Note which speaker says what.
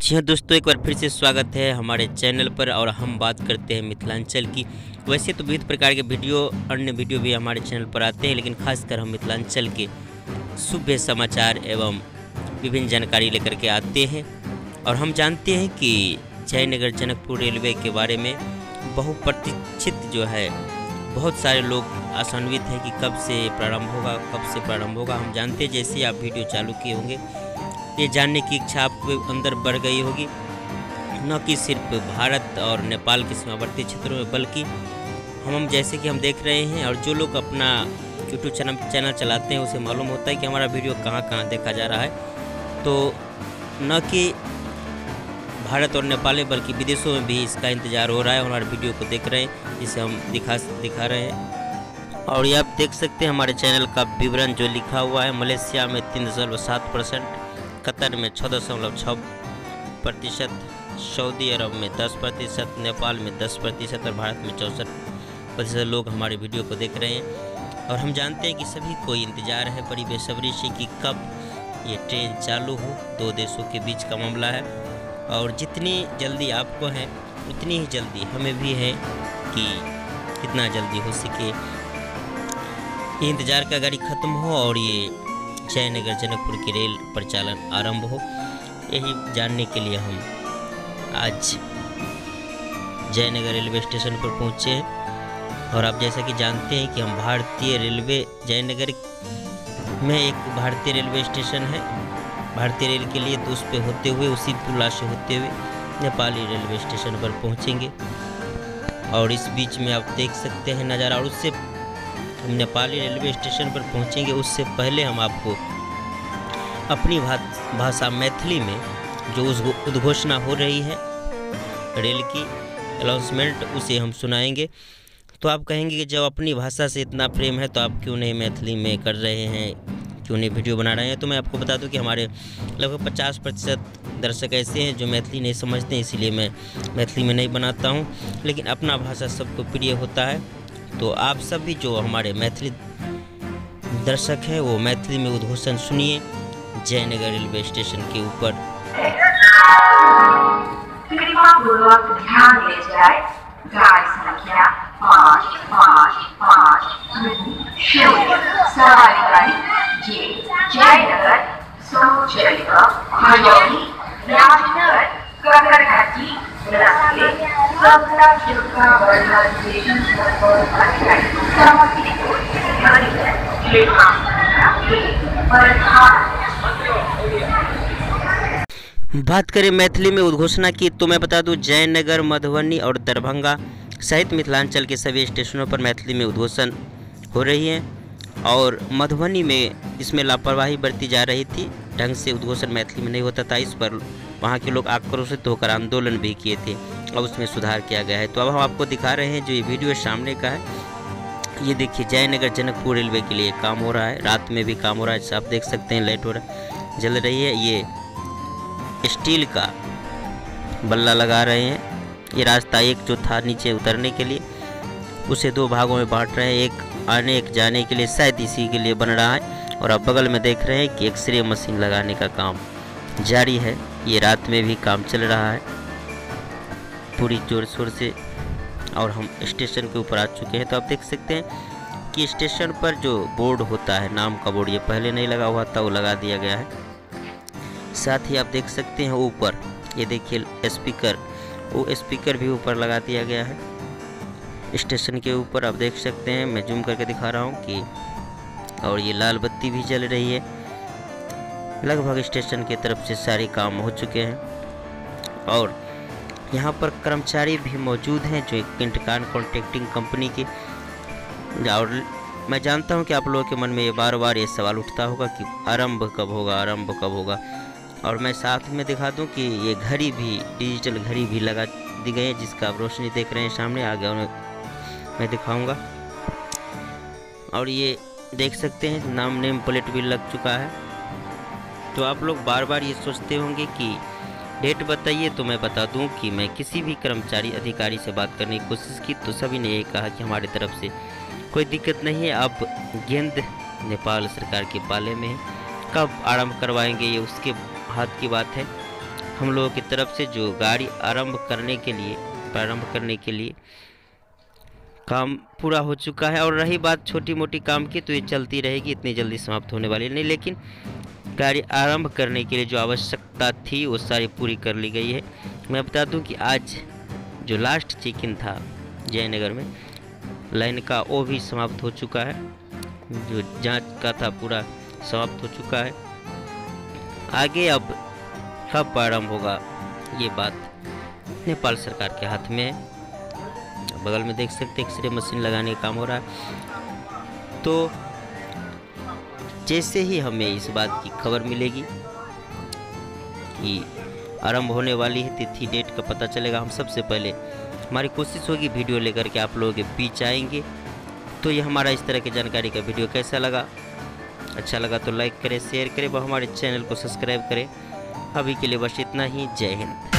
Speaker 1: जी हाँ दोस्तों, एक बार फिर से स्वागत है हमारे चैनल पर। और हम बात करते हैं मिथिलांचल की। वैसे तो विविध प्रकार के अन्य वीडियो भी हमारे चैनल पर आते हैं, लेकिन खासकर हम मिथिलांचल के शुभ समाचार एवं विभिन्न जानकारी लेकर के आते हैं। और हम जानते हैं कि जयनगर जनकपुर रेलवे के बारे में बहुप्रतीक्षित जो है, बहुत सारे लोग आशान्वित हैं कि कब से प्रारंभ होगा। हम जानते हैं जैसे आप वीडियो चालू किए होंगे, ये जानने की इच्छा आपके अंदर बढ़ गई होगी, न कि सिर्फ भारत और नेपाल के सीमावर्ती क्षेत्रों में, बल्कि हम जैसे कि हम देख रहे हैं और जो लोग अपना यूट्यूब चैनल चलाते हैं उसे मालूम होता है कि हमारा वीडियो कहाँ कहाँ देखा जा रहा है। तो न कि भारत और नेपाल में बल्कि विदेशों में भी इसका इंतज़ार हो रहा है, हमारे वीडियो को देख रहे हैं, जिसे हम दिखा रहे हैं। और ये आप देख सकते हैं हमारे चैनल का विवरण जो लिखा हुआ है। मलेशिया में 3.7%, कतर में 6.6%, सऊदी अरब में 10%, नेपाल में 10% और भारत में 64% लोग हमारे वीडियो को देख रहे हैं। और हम जानते हैं कि सभी को इंतज़ार है बड़ी बेसब्री से कि कब ये ट्रेन चालू हो। दो देशों के बीच का मामला है और जितनी जल्दी आपको है उतनी ही जल्दी हमें भी है कि कितना जल्दी हो सके ये इंतज़ार का गाड़ी ख़त्म हो और ये जयनगर जनकपुर की रेल परिचालन आरंभ हो। यही जानने के लिए हम आज जयनगर रेलवे स्टेशन पर पहुंचे हैं। और आप जैसा कि जानते हैं कि हम भारतीय रेलवे जयनगर में एक भारतीय रेलवे स्टेशन है, भारतीय रेल के लिए, तो उस पे होते हुए उसी पुला से होते हुए नेपाली रेलवे स्टेशन पर पहुंचेंगे। और इस बीच में आप देख सकते हैं नज़ारा। और उससे हम नेपाली रेलवे स्टेशन पर पहुंचेंगे उससे पहले हम आपको अपनी भाषा मैथिली में जो उद्घोषणा हो रही है रेल की अनाउंसमेंट, उसे हम सुनाएंगे। तो आप कहेंगे कि जब अपनी भाषा से इतना प्रेम है तो आप क्यों नहीं मैथिली में कर रहे हैं, क्यों नहीं वीडियो बना रहे हैं। तो मैं आपको बता दूं कि हमारे लगभग 50% दर्शक ऐसे हैं जो मैथिली नहीं समझते, इसीलिए मैं मैथिली में नहीं बनाता हूं। लेकिन अपना भाषा सबको प्रिय होता है। तो आप सभी जो हमारे मैथिली दर्शक हैं वो मैथिली में उद्घोषण सुनिए जयनगर रेलवे स्टेशन के ऊपर।
Speaker 2: कृपापूर्वक ध्यान ले जाए, गाड़ी संख्या 555 सवारी गाड़ी जे जयनगर सोचलिका हजौली राजनगर ककरघाटी रास्ते सबका शुक्का वर्धा स्टेशन
Speaker 1: बात करें मैथिली में उद्घोषणा की तो मैं बता दूं जयनगर, मधुबनी और दरभंगा सहित मिथिलांचल के सभी स्टेशनों पर मैथिली में उद्घोषण हो रही है। और मधुबनी में इसमें लापरवाही बरती जा रही थी, ढंग से उद्घोषण मैथिली में नहीं होता था। इस पर वहाँ के लोग आक्रोशित होकर आंदोलन भी किए थे, अब उसमें सुधार किया गया है। तो अब हम आपको दिखा रहे हैं जो ये वीडियो सामने का है, ये देखिए जयनगर जनकपुर रेलवे के लिए काम हो रहा है, रात में भी काम हो रहा है। जैसे आप देख सकते हैं लाइट हो रहा है, जल रही है। ये स्टील का बल्ला लगा रहे हैं। ये रास्ता एक जो था नीचे उतरने के लिए उसे दो भागों में बांट रहे हैं, एक आने एक जाने के लिए, शायद इसी के लिए बन रहा है। और अब बगल में देख रहे हैं कि एक्सरे मशीन लगाने का काम जारी है। ये रात में भी काम चल रहा है पूरी जोर शोर से। और हम स्टेशन के ऊपर आ चुके हैं। तो आप देख सकते हैं कि स्टेशन पर जो बोर्ड होता है, नाम का बोर्ड, ये पहले नहीं लगा हुआ था, वो लगा दिया गया है। साथ ही आप देख सकते हैं ऊपर ये देखिए स्पीकर, वो स्पीकर भी ऊपर लगा दिया गया है स्टेशन के ऊपर। आप देख सकते हैं, मैं जूम करके दिखा रहा हूँ कि और ये लाल बत्ती भी जल रही है। लगभग स्टेशन की तरफ से सारे काम हो चुके हैं। और यहाँ पर कर्मचारी भी मौजूद हैं जो एक इंटकान कॉन्ट्रैक्टिंग कंपनी के। और मैं जानता हूँ कि आप लोगों के मन में ये बार बार ये सवाल उठता होगा कि आरंभ कब होगा, आरंभ कब होगा। और मैं साथ में दिखा दूं कि ये घड़ी भी, डिजिटल घड़ी भी लगा दी गई है, जिसका आप रोशनी देख रहे हैं सामने, आगे मैं दिखाऊंगा। और ये देख सकते हैं नाम नेम प्लेट भी लग चुका है। तो आप लोग बार बार ये सोचते होंगे कि डेट बताइए, तो मैं बता दूं कि मैं किसी भी कर्मचारी अधिकारी से बात करने की कोशिश की तो सभी ने ये कहा कि हमारी तरफ से कोई दिक्कत नहीं है, अब गेंद नेपाल सरकार के पाले में है, कब आरंभ करवाएंगे ये उसके हाथ की बात है। हम लोगों की तरफ से जो गाड़ी प्रारंभ करने के लिए काम पूरा हो चुका है। और रही बात छोटी मोटी काम की, तो ये चलती रहेगी, इतनी जल्दी समाप्त होने वाली नहीं, लेकिन गाड़ी आरंभ करने के लिए जो आवश्यकता थी वो सारी पूरी कर ली गई है। मैं बता दूं कि आज जो लास्ट चेक इन था जयनगर में लाइन का, वो भी समाप्त हो चुका है। जो जांच का था पूरा समाप्त हो चुका है। आगे अब कब प्रारंभ होगा ये बात नेपाल सरकार के हाथ में है। बगल में देख सकते एक्सरे मशीन लगाने का काम हो रहा है। तो जैसे ही हमें इस बात की खबर मिलेगी कि आरंभ होने वाली है, तिथि डेट का पता चलेगा, हम सबसे पहले हमारी कोशिश होगी वीडियो लेकर के आप लोगों के बीच आएंगे। तो ये हमारा इस तरह की जानकारी का वीडियो कैसा लगा, अच्छा लगा तो लाइक करें, शेयर करें, वो हमारे चैनल को सब्सक्राइब करें। अभी के लिए बस इतना ही। जय हिंद।